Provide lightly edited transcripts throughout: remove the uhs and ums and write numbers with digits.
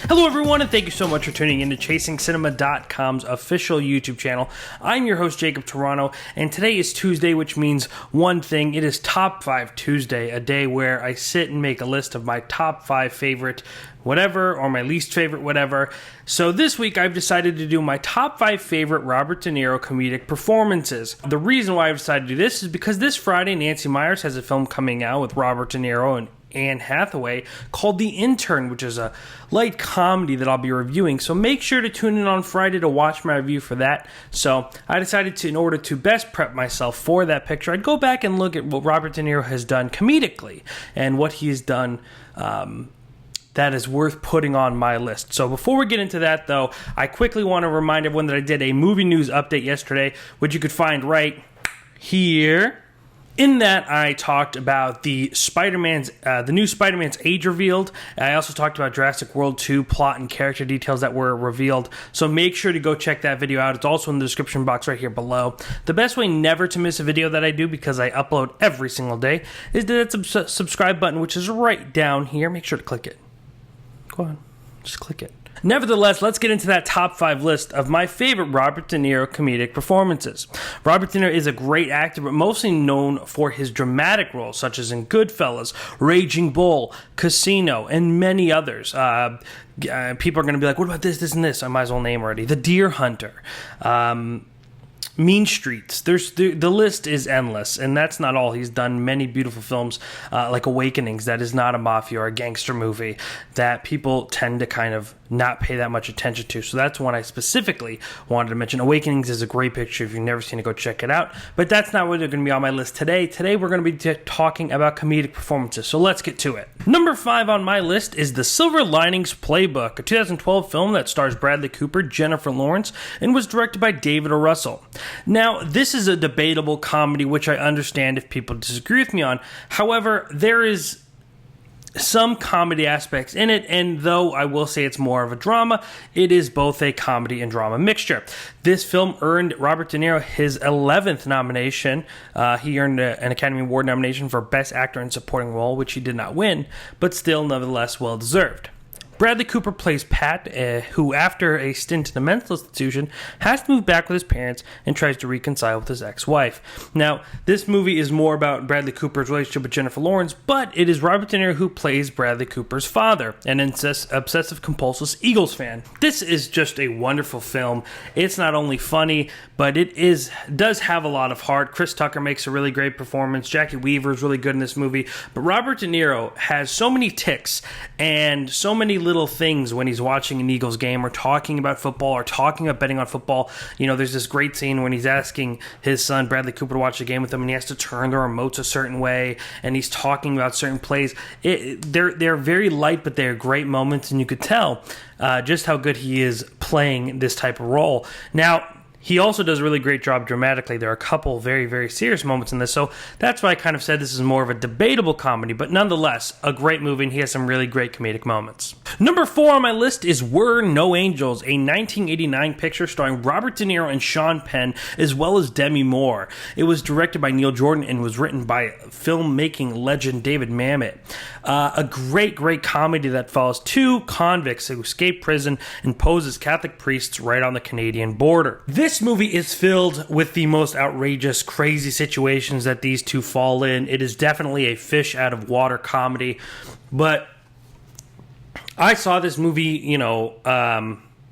Hello everyone, and thank you so much for tuning in to ChasingCinema.com's official YouTube channel. I'm your host, Jacob Tiranno, and today is Tuesday, which means one thing. It is Top 5 Tuesday, a day where I sit and make a list of my top 5 favorite whatever, or my least favorite whatever. So this week I've decided to do my top 5 favorite Robert De Niro comedic performances. The reason why I've decided to do this is because this Friday, Nancy Meyers has a film coming out with Robert De Niro and Anne Hathaway called The Intern, which is a light comedy that I'll be reviewing. So make sure to tune in on Friday to watch my review for that. So I decided to, in order to best prep myself for that picture, I'd go back and look at what Robert De Niro has done comedically and what he has done that is worth putting on my list. So before we get into that, though, I quickly want to remind everyone that I did a movie news update yesterday, which you could find right here. In that, I talked about the new Spider-Man's age revealed. I also talked about Jurassic World 2 plot and character details that were revealed. So make sure to go check that video out. It's also in the description box right here below. The best way never to miss a video that I do, because I upload every single day, is to hit that subscribe button, which is right down here. Make sure to click it. Go on, just click it. Nevertheless, let's get into that top 5 list of my favorite Robert De Niro comedic performances. Robert De Niro is a great actor, but mostly known for his dramatic roles, such as in Goodfellas, Raging Bull, Casino, and many others. People are going to be like, what about this, this, and this? I might as well name already. The Deer Hunter. Mean Streets. The list is endless, and that's not all. He's done many beautiful films like Awakenings, that is not a mafia or a gangster movie that people tend to kind of not pay that much attention to. So that's one I specifically wanted to mention. Awakenings is a great picture. If you've never seen it, go check it out. But that's not what they're going to be on my list today. Today we're going to be talking about comedic performances. So let's get to it. Number 5 on my list is The Silver Linings Playbook, a 2012 film that stars Bradley Cooper, Jennifer Lawrence, and was directed by David O. Russell. Now, this is a debatable comedy, which I understand if people disagree with me on. However, there is some comedy aspects in it, and though I will say it's more of a drama, it is both a comedy and drama mixture. This film earned Robert De Niro his 11th nomination. He earned an Academy Award nomination for Best Actor in Supporting Role, which he did not win, but still nonetheless well-deserved. Bradley Cooper plays Pat, who, after a stint in a mental institution, has to move back with his parents and tries to reconcile with his ex-wife. Now, this movie is more about Bradley Cooper's relationship with Jennifer Lawrence, but it is Robert De Niro who plays Bradley Cooper's father, an obsessive-compulsive Eagles fan. This is just a wonderful film. It's not only funny, but it does have a lot of heart. Chris Tucker makes a really great performance. Jackie Weaver is really good in this movie. But Robert De Niro has so many tics and so many little things when he's watching an Eagles game or talking about football or talking about betting on football. You know, there's this great scene when he's asking his son Bradley Cooper to watch the game with him, and he has to turn the remotes a certain way, and he's talking about certain plays. They're very light, but they're great moments, and you could tell just how good he is playing this type of role. Now, he also does a really great job dramatically. There are a couple very, very serious moments in this, so that's why I kind of said this is more of a debatable comedy, but nonetheless, a great movie, and he has some really great comedic moments. Number 4 on my list is We're No Angels, a 1989 picture starring Robert De Niro and Sean Penn, as well as Demi Moore. It was directed by Neil Jordan and was written by filmmaking legend David Mamet. A great, great comedy that follows 2 convicts who escape prison and pose as Catholic priests right on the Canadian border. This movie is filled with the most outrageous, crazy situations that these two fall in. It is definitely a fish out of water comedy, but I saw this movie,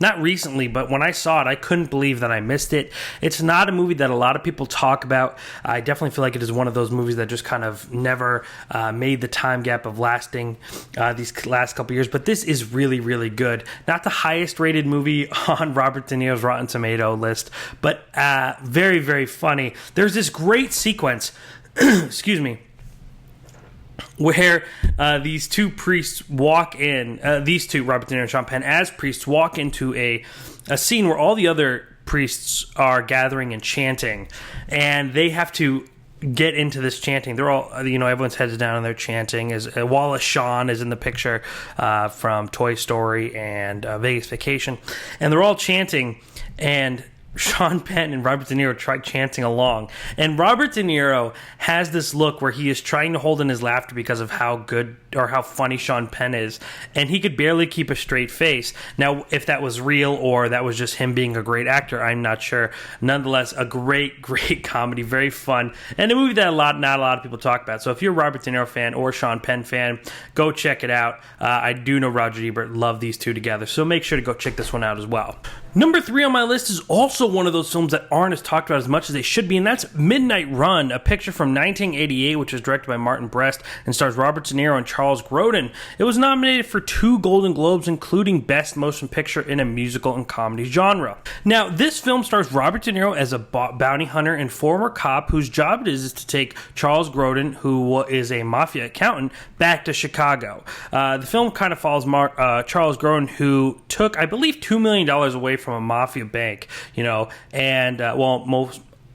not recently, but when I saw it, I couldn't believe that I missed it. It's not a movie that a lot of people talk about. I definitely feel like it is one of those movies that just kind of never made the time gap of lasting these last couple years. But this is really, really good. Not the highest rated movie on Robert De Niro's Rotten Tomato list, but very, very funny. There's this great sequence, excuse me, where these 2 priests walk in, these 2, Robert De Niro and Sean Penn, as priests, walk into a scene where all the other priests are gathering and chanting, and they have to get into this chanting. They're all, everyone's heads down and they're chanting. As Wallace Shawn is in the picture from Toy Story and Vegas Vacation, and they're all chanting, and Sean Penn and Robert De Niro try chanting along. And Robert De Niro has this look where he is trying to hold in his laughter because of how good or how funny Sean Penn is. And he could barely keep a straight face. Now, if that was real or that was just him being a great actor, I'm not sure. Nonetheless, a great, great comedy, very fun. And a movie that not a lot of people talk about. So if you're a Robert De Niro fan or a Sean Penn fan, go check it out. I do know Roger Ebert loved these two together. So make sure to go check this one out as well. Number 3 on my list is also one of those films that aren't as talked about as much as they should be, and that's Midnight Run, a picture from 1988, which was directed by Martin Brest and stars Robert De Niro and Charles Grodin. It was nominated for 2 Golden Globes, including Best Motion Picture in a Musical and Comedy genre. Now, this film stars Robert De Niro as a bounty hunter and former cop whose job it is to take Charles Grodin, who is a mafia accountant, back to Chicago. The film kind of follows Charles Grodin, who took, I believe, $2 million away from a mafia bank, and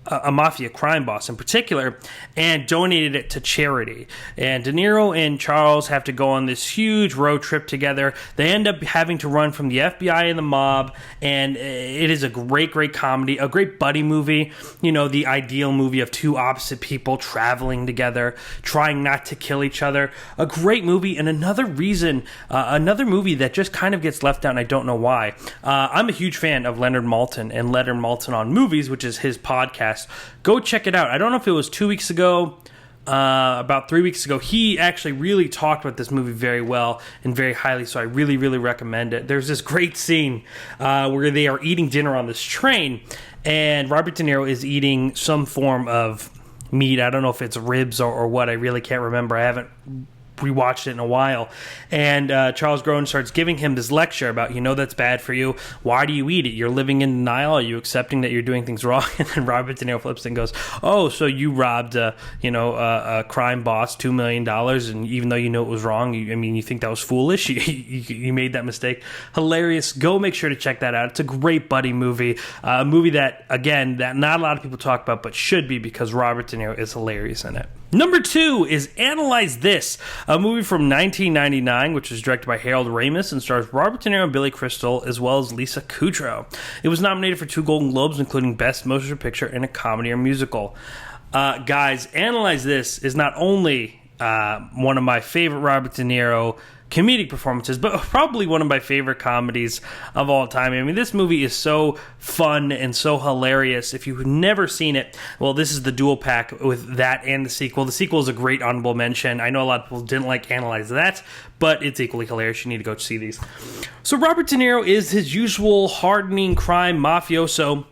a mafia crime boss in particular, and donated it to charity. And De Niro and Charles have to go on this huge road trip together. They end up having to run from the FBI and the mob, and it is a great, great comedy, a great buddy movie, the ideal movie of two opposite people traveling together, trying not to kill each other. A great movie, and another movie that just kind of gets left out, and I don't know why. I'm a huge fan of Leonard Maltin and Leonard Maltin on Movies, which is his podcast. Go check it out. I don't know if it was 2 weeks ago, about 3 weeks ago. He actually really talked about this movie very well and very highly, so I really, really recommend it. There's this great scene where they are eating dinner on this train, and Robert De Niro is eating some form of meat. I don't know if it's ribs or what. I really can't remember. I haven't rewatched it in a while, and Charles Grodin starts giving him this lecture about, that's bad for you. Why do you eat it? You're living in denial. Are you accepting that you're doing things wrong? And then Robert De Niro flips and goes, "Oh, so you robbed a crime boss $2 million, and even though you know it was wrong, you think that was foolish? You made that mistake." Hilarious. Go make sure to check that out. It's a great buddy movie, a movie that not a lot of people talk about, but should be, because Robert De Niro is hilarious in it. Number 2 is Analyze This, a movie from 1999, which was directed by Harold Ramis and stars Robert De Niro and Billy Crystal, as well as Lisa Kudrow. It was nominated for 2 Golden Globes, including Best Motion Picture in a Comedy or Musical. Guys, Analyze This is not only one of my favorite Robert De Niro comedic performances, but probably one of my favorite comedies of all time. This movie is so fun and so hilarious. If you've never seen it, well, this is the dual pack with that and the sequel. The sequel is a great honorable mention. I know a lot of people didn't Analyze That, but it's equally hilarious. You need to go see these. So Robert De Niro is his usual hardening crime mafioso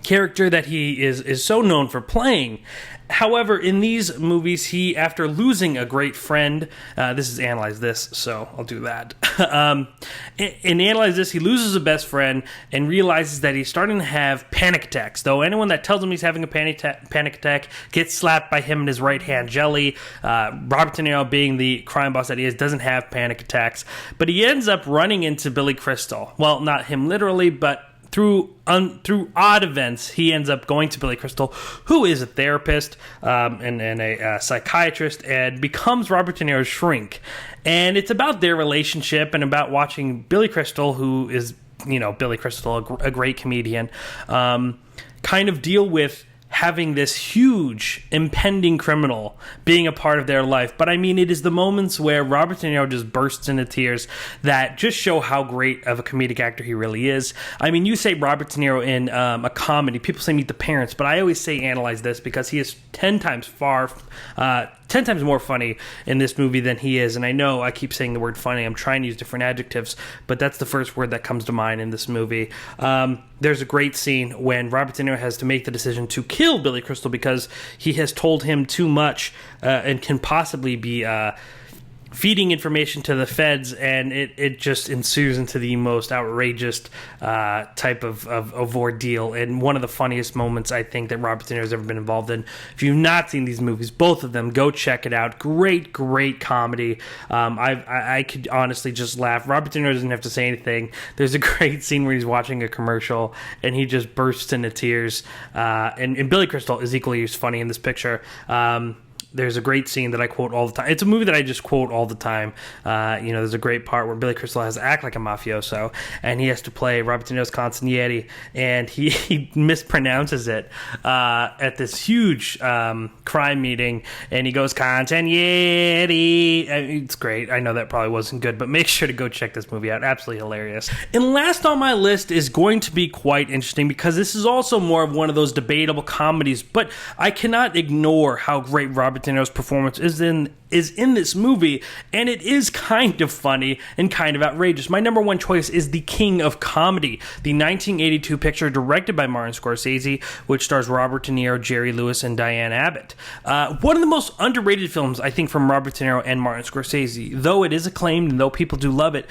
character that he is so known for playing. However, in these movies, he, after losing a great friend, this is Analyze This, so I'll do that. In Analyze This, he loses a best friend and realizes that he's starting to have panic attacks. Though anyone that tells him he's having a panic attack gets slapped by him and his right hand, Jelly. Robert De Niro, being the crime boss that he is, doesn't have panic attacks. But he ends up running into Billy Crystal. Well, not him literally, but through odd events, he ends up going to Billy Crystal, who is a therapist and a psychiatrist, and becomes Robert De Niro's shrink. And it's about their relationship and about watching Billy Crystal, who is, Billy Crystal, a great comedian, kind of deal with having this huge impending criminal being a part of their life. But it is the moments where Robert De Niro just bursts into tears that just show how great of a comedic actor he really is. You say Robert De Niro in a comedy, people say Meet the Parents, but I always say Analyze This, because he is 10 times more funny in this movie than he is. And I know I keep saying the word funny. I'm trying to use different adjectives, but that's the first word that comes to mind in this movie. There's a great scene when Robert De Niro has to make the decision to kill Billy Crystal because he has told him too much and can possibly be feeding information to the feds, and it just ensues into the most outrageous type of ordeal, and one of the funniest moments I think that Robert De Niro has ever been involved in. If you've not seen these movies, both of them, go check it out. Great comedy. I could honestly just laugh. Robert De Niro doesn't have to say anything. There's a great scene where he's watching a commercial and he just bursts into tears, and Billy Crystal is equally as funny in this picture. there's a great scene that I quote all the time. It's a movie that I just quote all the time. There's a great part where Billy Crystal has to act like a mafioso, and he has to play Robert De Niro's consigliere, and he mispronounces it at this huge crime meeting, and he goes, consigliere. It's great. I know that probably wasn't good, but make sure to go check this movie out. Absolutely hilarious. And last on my list is going to be quite interesting, because this is also more of one of those debatable comedies, but I cannot ignore how great Robert De Niro's performance is in this movie, and it is kind of funny and kind of outrageous. My number one choice is The King of Comedy, the 1982 picture directed by Martin Scorsese, which stars Robert De Niro, Jerry Lewis, and Diane Abbott. One of the most underrated films, I think, from Robert De Niro and Martin Scorsese. Though it is acclaimed and though people do love it,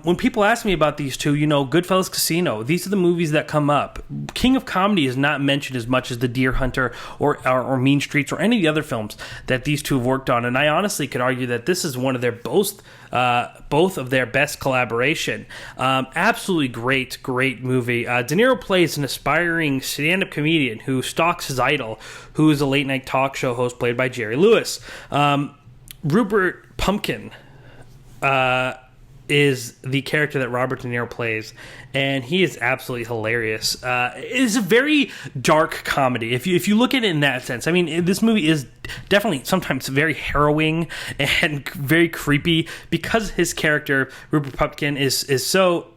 when people ask me about these two, Goodfellas, Casino, these are the movies that come up. King of Comedy is not mentioned as much as The Deer Hunter or Mean Streets or any of the other films that these two have worked on. And I honestly could argue that this is one of their both of their best collaboration. Absolutely great movie. De Niro plays an aspiring stand-up comedian who stalks his idol, who is a late-night talk show host played by Jerry Lewis. Rupert Pumpkin is the character that Robert De Niro plays, and he is absolutely hilarious. It is a very dark comedy, if you look at it in that sense. I mean, this movie is definitely sometimes very harrowing and very creepy, because his character, Rupert Pupkin, is so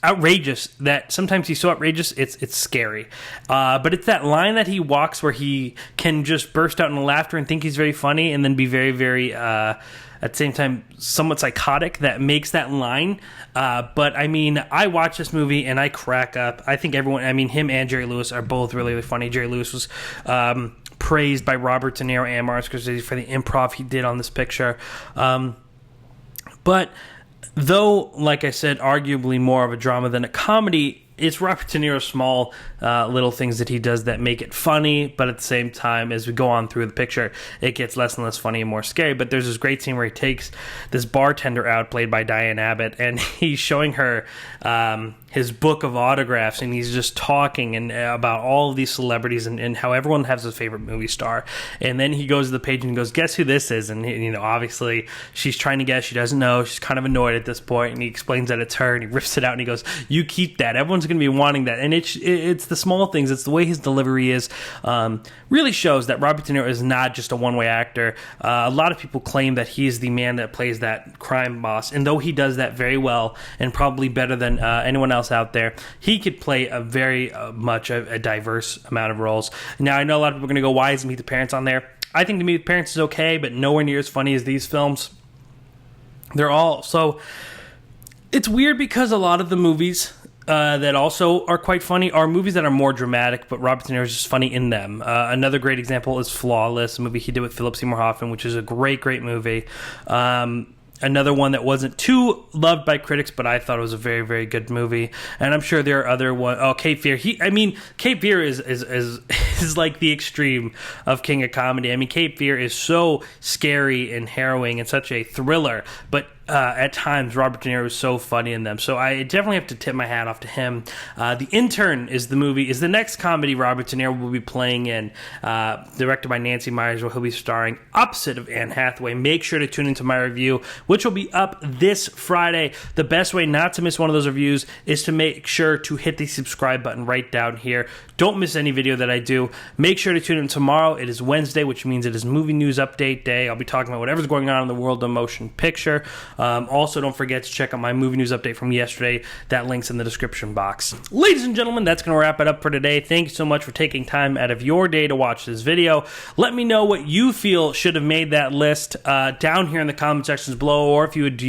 outrageous that sometimes he's so outrageous it's scary. But it's that line that he walks where he can just burst out in laughter and think he's very funny, and then be very, very at the same time somewhat psychotic, that makes that line. But I mean, I watch this movie and I crack up. I think him and Jerry Lewis are both really, really funny. Jerry Lewis was praised by Robert De Niro and Martin Scorsese for the improv he did on this picture. But though, like I said, arguably more of a drama than a comedy, it's Robert De Niro's small little things that he does that make it funny, but at the same time, as we go on through the picture, it gets less and less funny and more scary. But there's this great scene where he takes this bartender out, played by Diane Abbott, and he's showing her his book of autographs, and he's just talking about all of these celebrities and how everyone has a favorite movie star. And then he goes to the page and he goes, guess who this is? And obviously she's trying to guess. She doesn't know. She's kind of annoyed at this point, and he explains that it's her, and he rips it out and he goes, you keep that. Everyone's going to be wanting that. And it's the small things. It's the way his delivery is. Really shows that Robert De Niro is not just a one-way actor. A lot of people claim that he is the man that plays that crime boss, and though he does that very well and probably better than anyone else out there, he could play a very much a diverse amount of roles. Now, I know a lot of people are going to go, why is Meet the Parents on there? I think the Meet the Parents is okay, but nowhere near as funny as these films. They're all so... It's weird, because a lot of the movies that also are quite funny are movies that are more dramatic, but Robert De Niro is just funny in them. Another great example is Flawless, a movie he did with Philip Seymour Hoffman, which is a great movie. Another one that wasn't too loved by critics, but I thought it was a very, very good movie. And I'm sure there are other ones. Oh, Cape Fear. Cape Fear is like the extreme of King of Comedy. I mean, Cape Fear is so scary and harrowing and such a thriller, but at times Robert De Niro is so funny in them. So I definitely have to tip my hat off to him. The Intern is the next comedy Robert De Niro will be playing in, directed by Nancy Meyers, where he'll be starring opposite of Anne Hathaway. Make sure to tune into my review, which will be up this Friday. The best way not to miss one of those reviews is to make sure to hit the subscribe button right down here. Don't miss any video that I do. Make sure to tune in tomorrow. It is Wednesday, which means it is movie news update day. I'll be talking about whatever's going on in the world of motion picture. Also, don't forget to check out my movie news update from yesterday. That link's in the description box. Ladies and gentlemen, that's going to wrap it up for today. Thank you so much for taking time out of your day to watch this video. Let me know what you feel should have made that list down here in the comment sections below, or if you would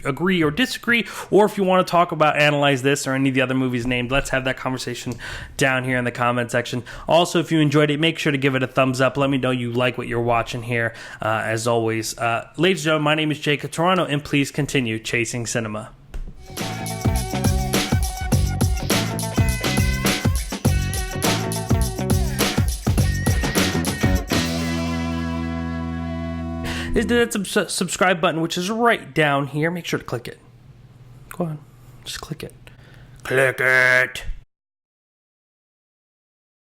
agree or disagree, or if you want to talk about Analyze This or any of the other movies named. Let's have that conversation down here in the comment section. Also, if you enjoyed it, make sure to give it a thumbs up. Let me know you like what you're watching here, as always. Ladies and gentlemen, my name is Jacob Tiranno, and please continue chasing cinema. Is that subscribe button, which is right down here. Make sure to click it. Go on, just click it. Click it.